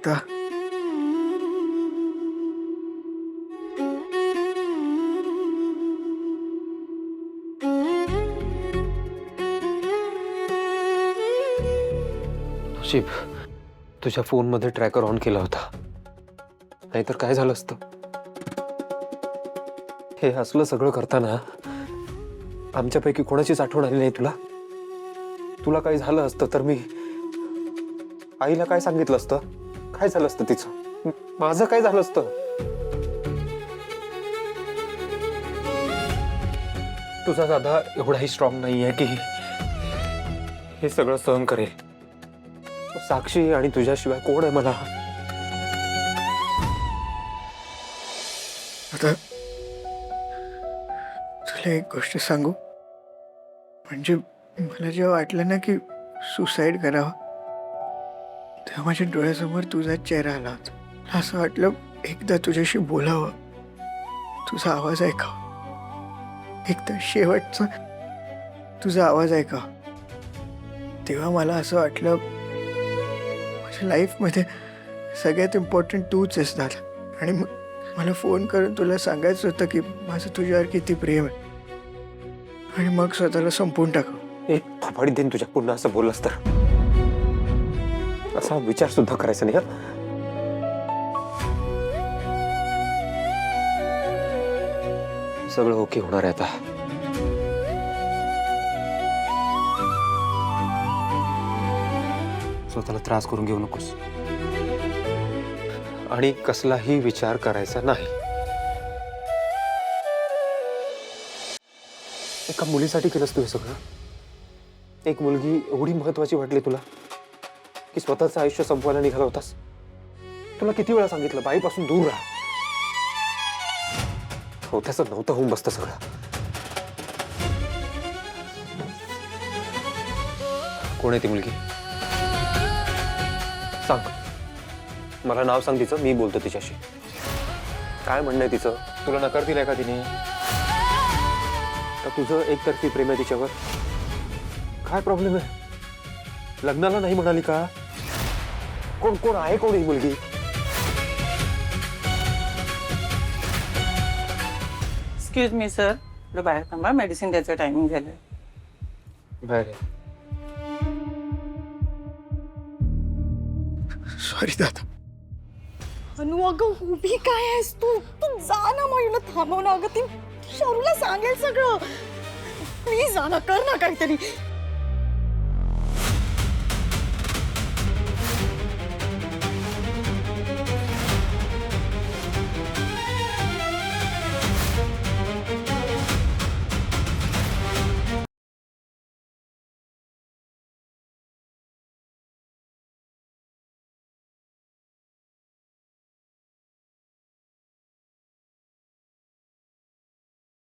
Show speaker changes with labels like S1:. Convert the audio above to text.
S1: आता?
S2: नशीब तुझ्या फोनमध्ये ट्रॅकर ऑन केला होता, नाहीतर काय झालं असतं? हे असलं सगळं करताना आमच्यापैकी कोणाचीच आठवण आली नाही तुला? तुला काही झालं असतं तर मी आईला काय सांगितलं असतं? काय झालं असतं तिचं? माझं काय झालं असतं? तुझा दादा एवढाही स्ट्रॉंग नाहीये की हे सगळं सहन करेल. साक्षी आणि तुझ्याशिवाय कोण आहे मला?
S1: आता तुला एक गोष्ट सांगू, म्हणजे मला जेव्हा वाटलं ना की सुसाईड करावं, तेव्हा माझ्या डोळ्यासमोर तुझा चेहरा आला होता. मला असं वाटलं एकदा तुझ्याशी बोलावं, तुझा आवाज ऐकावा, एकदा शेवटचा तुझा आवाज ऐकावा. तेव्हा मला असं वाटलं माझ्या लाईफमध्ये सगळ्यात इम्पॉर्टंट तूच आहेस दादा. आणि मग मला फोन करून तुला सांगायचं होतं की माझं तुझ्यावर किती प्रेम आहे, आणि मग स्वतःला संपवून टाकू.
S2: एक फाफाडी देईन तुझ्या पुन्हा असं बोललास तर. असा विचार सुद्धा करायचा नाही. सगळं ओके होणार आहे आता. स्वतःला त्रास करून घेऊ नकोस आणि कसलाही विचार करायचा नाही. एका मुलीसाठी केलंस तू हे सगळं? एक मुलगी एवढी महत्वाची वाटली तुला की स्वतःचं आयुष्य संपवायला निघाला होतास? तुला किती वेळा सांगितलं बाईपासून दूर राहा. होत्याचं नव्हतं होऊन बसतं सगळं. कोण आहे ती मुलगी? सांग मला, नाव सांग तिचं, मी बोलतो तिच्याशी. काय म्हणणं आहे तिचं? तुला नकार दिलाय का तिने? का तुझं एकतर्फी प्रेम आहे तिच्यावर? काय प्रॉब्लेम आहे? लग्नाला नाही म्हणाली का? कोण कोण आहे? कोण ही मुलगी?
S3: एक्सक्यूज मी सर, थोडं बाहेर थांबा, मेडिसिन द्यायचं टायमिंग झालं.
S2: बाहेर
S1: सॉरी दादा.
S4: अनु अगं उभी काय आहेस तू? तू जा ना, मग थांबव ना. अगं ती शारूला सांगेल सगळं. प्लीज जा ना, कर ना काहीतरी.